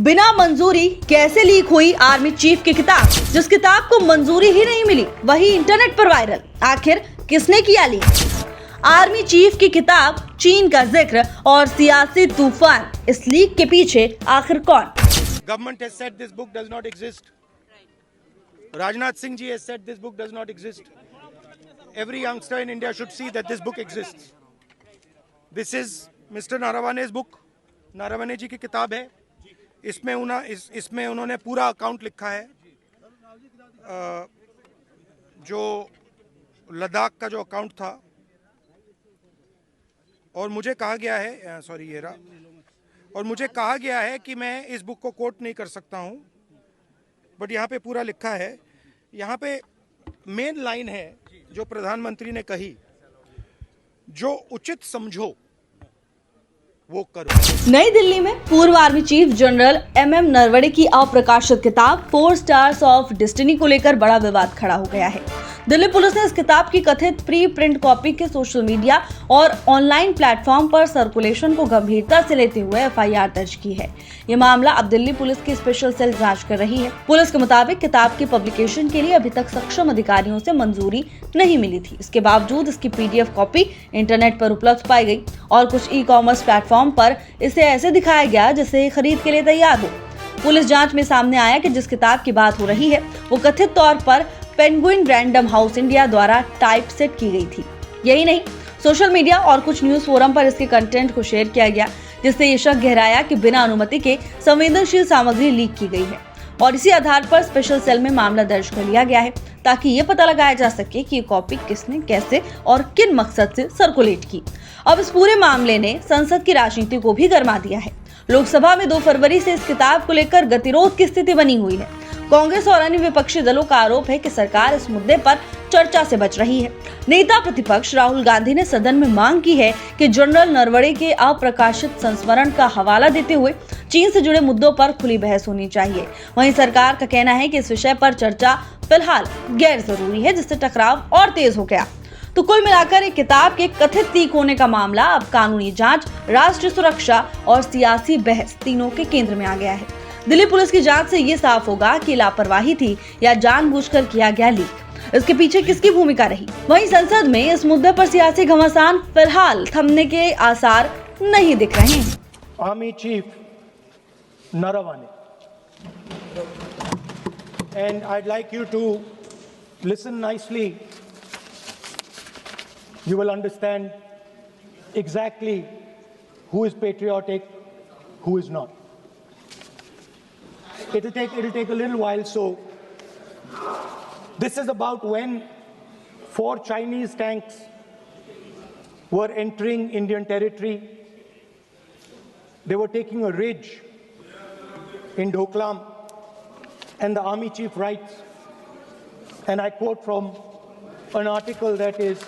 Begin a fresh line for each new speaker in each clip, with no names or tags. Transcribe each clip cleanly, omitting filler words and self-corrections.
बिना मंजूरी कैसे लीक हुई आर्मी चीफ की किताब? जिस किताब को मंजूरी ही नहीं मिली वही इंटरनेट पर वायरल। आखिर किसने किया लीक? आर्मी चीफ की किताब, चीन का जिक्र और सियासी तूफान। इस लीक के पीछे आखिर कौन?
Government has said this book does not exist. Rajnath Singh ji has said this book does not exist. Every youngster in India should see that this book exists. This is Mr. Narawane's book. Naravane जी की किताब है। इसमें उन्होंने पूरा account लिखा है जो लद्दाख का जो अकाउंट था, और मुझे कहा गया है और मुझे कहा गया है कि मैं इस बुक को कोट नहीं कर सकता हूं, बट यहाँ पे पूरा लिखा है। यहाँ पे मेन लाइन है जो प्रधानमंत्री ने कही, जो उचित समझो वो करो।
नई दिल्ली में पूर्व army chief general MM Naravane की अप्रकाशित किताब 4 स्टार्स ऑफ डेस्टिनी को लेकर बड़ा विवाद खड़ा हो गया है। दिल्ली पुलिस ने इस किताब की कथित प्री प्रिंट कॉपी के सोशल मीडिया और ऑनलाइन प्लेटफॉर्म पर सर्कुलेशन को गंभीरता से लेते हुए एफआईआर दर्ज की है। ये मामला अब दिल्ली पुलिस की स्पेशल सेल जांच कर रही है। पुलिस के मुताबिक किताब की पब्लिकेशन के लिए अभी तक सक्षम अधिकारियों से मंजूरी नहीं मिली थी। इसके बावजूद इसकी पीडीएफ कॉपी इंटरनेट पर उपलब्ध पाई गई और कुछ ई कॉमर्स प्लेटफॉर्म पर इसे ऐसे दिखाया गया जैसे खरीद के लिए तैयार हो। पुलिस जांच में सामने आया कि जिस किताब की बात हो रही है वो कथित तौर पर पेंगुइन रैंडम हाउस इंडिया द्वारा टाइप सेट की गई थी। यही नहीं, सोशल मीडिया और कुछ न्यूज फोरम पर इसके कंटेंट को शेयर किया गया, जिससे ये शक गहराया कि बिना अनुमति के संवेदनशील सामग्री लीक की गई है। और इसी आधार पर स्पेशल सेल में मामला दर्ज कर लिया गया है ताकि ये पता लगाया जा सके कि ये कॉपी किसने, कैसे और किन मकसद से सर्कुलेट की। अब इस पूरे मामले ने संसद की राजनीति को भी गरमा दिया है। लोकसभा में 2 फरवरी से इस किताब को लेकर गतिरोध की स्थिति बनी हुई है। कांग्रेस और अन्य विपक्षी दलों का आरोप है कि सरकार इस मुद्दे पर चर्चा से बच रही है। नेता प्रतिपक्ष राहुल गांधी ने सदन में मांग की है कि जनरल नरवणे के अप्रकाशित संस्मरण का हवाला देते हुए चीन से जुड़े मुद्दों पर खुली बहस होनी चाहिए। वहीं सरकार का कहना है कि इस विषय पर चर्चा फिलहाल गैर जरूरी है, जिससे टकराव और तेज हो गया। तो कुल मिलाकर एक किताब के कथित लीक होने का मामला अब कानूनी जांच, राष्ट्रीय सुरक्षा और सियासी बहस तीनों के केंद्र में आ गया है। दिल्ली पुलिस की जांच से ये साफ होगा कि लापरवाही थी या जानबूझकर किया गया लीक। इसके पीछे किसकी भूमिका रही। वहीं संसद में इस मुद्दे पर सियासी घमासान फिलहाल थमने के आसार नहीं दिख रहे हैं।
Army chief Narawane, and I'd like you to listen nicely. You will understand exactly who is patriotic, who is not. It'll take a little while. So this is about when 4 Chinese tanks were entering Indian territory. They were taking a ridge in Doklam, and the army chief writes, and I quote from an article that is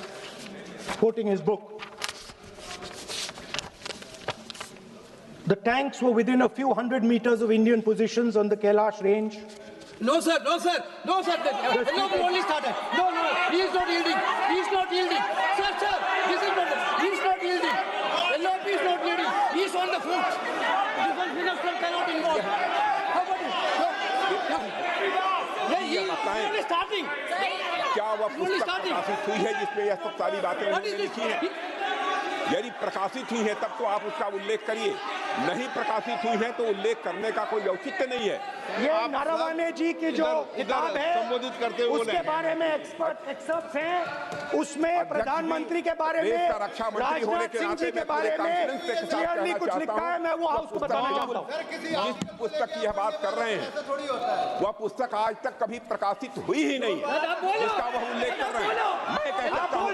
quoting his book. The tanks were within a few hundred meters of Indian positions on the Kailash range.
No, sir. No, sir. Only started. No. He is not yielding. Sir. This is not. He is not yielding. LOP is not yielding. He is on the foot. Defense minister cannot involve. How about it? He is only starting.
क्या वह पुस्तक प्रकाशित हुई है जिसमें यह सब सारी बातें उन्होंने लिखी हैं? यदि प्रकाशित हुई है तब तो आप उसका उल्लेख करिए, नहीं प्रकाशित हुई है तो उल्लेख करने का कोई औचित्य नहीं है।
ये नारावाने जी की जो किताब है
संबोधित करते हुए
उसके बारे में एक्सपर्ट्स हैं, उसमें प्रधानमंत्री के बारे में,
रक्षा मंत्री होने के नाते
के बारे में क्लियरली कुछ लिखा है। मैं वो हाउस को बताना चाहता हूँ।
जिस पुस्तक की यह बात कर रहे हैं वह पुस्तक आज तक कभी प्रकाशित हुई ही नहीं है जिसका वह उल्लेख कर रहे हैं। मैं कह सकता हूँ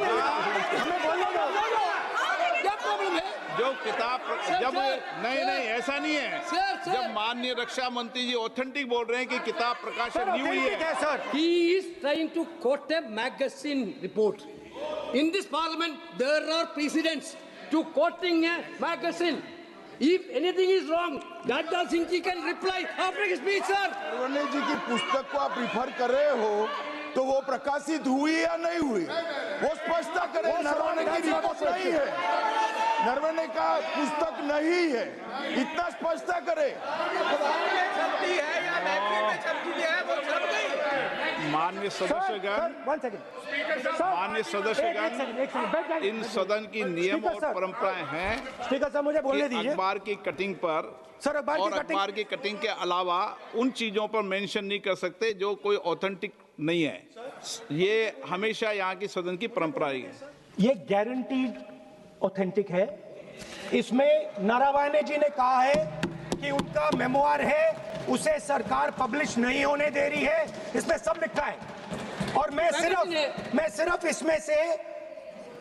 जो किताब जब नहीं ऐसा नहीं है। जब माननीय रक्षा मंत्री जी ऑथेंटिक बोल रहे हैं कि किताब प्रकाशन नहीं हुई है
sir.
He is trying to quote a magazine report. In this parliament, there are precedents to quoting a magazine. If anything is wrong, Gajda Singh ji can reply after his speech, sir.
Naravane ji की पुस्तक को आप refer कर रहे हो तो वो प्रकाशित हुई या नहीं हुई, वो स्पष्टता करें। नरवणे की रिपोर्ट नहीं है।
नरवणे का पुस्तक नहीं है, इतना स्पष्टता करे। माननीय सदस्यगण, माननीय सदस्यगण, इन सदन की नियम और परंपराएं हैं।
स्पीकर साहब मुझे बोलने दीजिए।
अखबार की कटिंग पर
सर,
अखबार की कटिंग के अलावा उन चीजों पर मेंशन नहीं कर सकते जो कोई ऑथेंटिक नहीं है। ये हमेशा यहाँ की सदन की परंपरा रही है।
ये गारंटीड ऑथेंटिक है। इसमें नारावाने जी ने कहा है कि उनका मेमोआर है, उसे सरकार पब्लिश नहीं होने दे रही है, इसमें सब लिखा है। और मैं सिर्फ इसमें से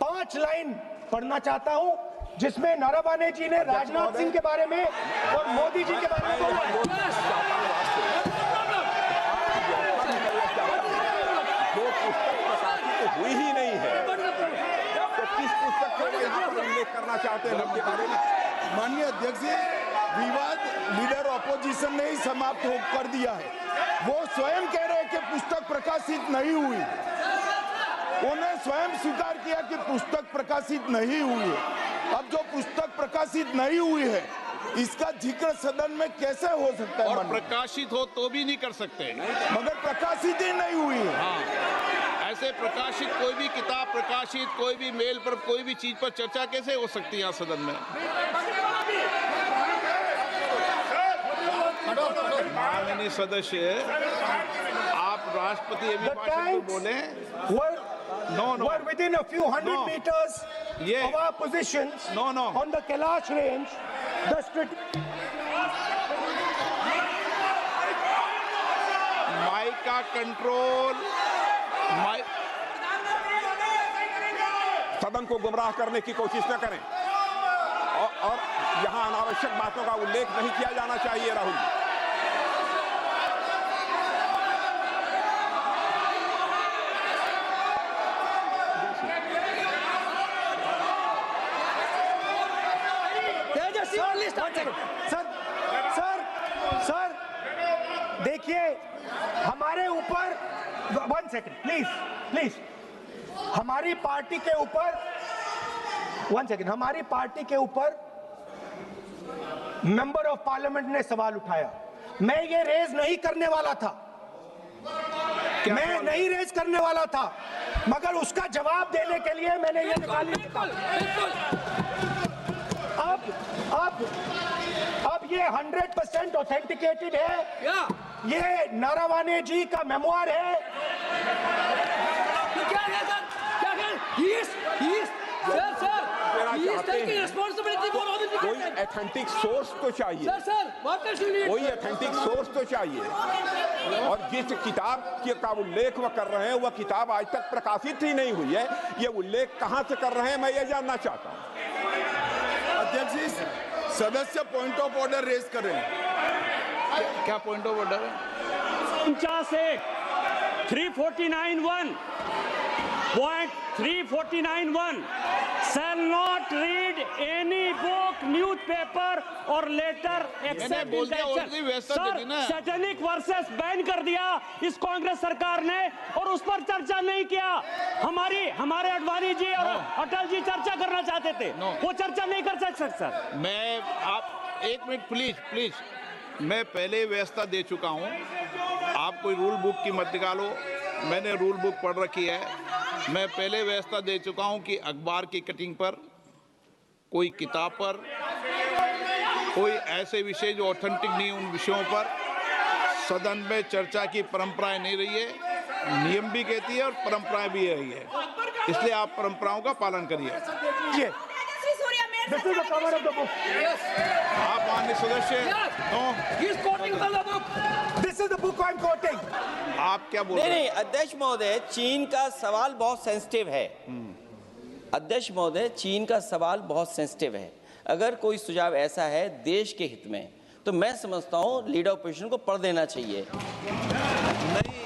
5 लाइन पढ़ना चाहता हूं जिसमें नारावाने जी ने राजनाथ सिंह के बारे में और मोदी जी के बारे में बोला है।
जो पुस्तक प्रकाशित हुई ही नहीं है तो किस पुस्तक को यहाँ पर उल्लेख करना चाहते हैं उनके बारे में?
माननीय अध्यक्ष जी, विवाद लीडर ऑपोजिशन ने ही समाप्त कर दिया है। वो स्वयं कह रहे हैं कि पुस्तक प्रकाशित नहीं हुई। उन्हें स्वयं स्वीकार किया कि पुस्तक प्रकाशित नहीं हुई है। अब जो पुस्तक प्रकाशित नहीं हुई है, इसका जिक्र सदन में कैसे हो सकता है?
और प्रकाशित हो तो भी नहीं कर सकते,
मगर प्रकाशित ही नहीं हुई है।
हाँ, ऐसे प्रकाशित कोई भी किताब प्रकाशित, कोई भी मेल पर, कोई भी चीज पर चर्चा कैसे हो सकती है यहाँ सदन में? माननीय सदस्य, आप राष्ट्रपति अभिभाषण को बोले।
Were within a few hundred meters of our positions on the Kailash range.
Mic का कंट्रोल,
सदन को गुमराह करने की कोशिश न करें और यहाँ अनावश्यक बातों का उल्लेख नहीं किया जाना चाहिए। राहुल जी,
सर देखिए, हमारे ऊपर 1 सेकंड प्लीज, हमारी पार्टी के ऊपर 1 सेकंड, हमारी पार्टी के ऊपर मेंबर ऑफ पार्लियामेंट ने सवाल उठाया। मैं ये रेज नहीं करने वाला था, मैं नहीं रेज करने वाला था, मगर उसका जवाब देने के लिए मैंने ये निकाली। अब ये 100% ऑथेंटिकेटेड है। ये नारावाने जी का मेमोआर है।
क्या है सर? क्या है?
कोई ऑथेंटिक सोर्स तो चाहिए, कोई ऑथेंटिक सोर्स तो चाहिए। और जिस किताब का उल्लेख वह कर रहे हैं, वह किताब आज तक प्रकाशित ही नहीं हुई है। ये उल्लेख कहां से कर रहे हैं, मैं ये जानना चाहता हूं।
अध्यक्ष जी, सदस्य पॉइंट ऑफ ऑर्डर रेज करें।
क्या पॉइंट ऑफ ऑर्डर है?
349(1) shall not read any book, newspaper or letter except in lecture। Sir, satanic versus ban कर दिया इस कांग्रेस सरकार ने और उस पर चर्चा नहीं किया। हमारे अडवाणी जी और अटल जी चर्चा करना चाहते थे, वो चर्चा नहीं कर सकते सर।
मैं आप 1 मिनट प्लीज, मैं पहले व्यवस्था दे चुका हूं। आप कोई रूल बुक की मत निकालो, मैंने रूल बुक पढ़ रखी है। मैं पहले व्यवस्था दे चुका हूं कि अखबार की कटिंग पर, कोई किताब पर, कोई ऐसे विषय जो ऑथेंटिक नहीं, उन विषयों पर सदन में चर्चा की परंपराएं नहीं रही है। नियम भी कहती है और परंपराएं भी रही है, इसलिए आप परंपराओं का पालन करिए।
This is the cover of the book.
आप माननीय सदस्य,
This is the book I'm quoting.
आप क्या बोल रहे हैं?
नहीं, अध्यक्ष महोदय, चीन का सवाल बहुत सेंसिटिव है। अध्यक्ष महोदय, चीन का सवाल बहुत सेंसिटिव है। अगर कोई सुझाव ऐसा है देश के हित में, तो मैं समझता हूं लीडर ऑपोजिशन को पढ़ देना चाहिए।
नहीं,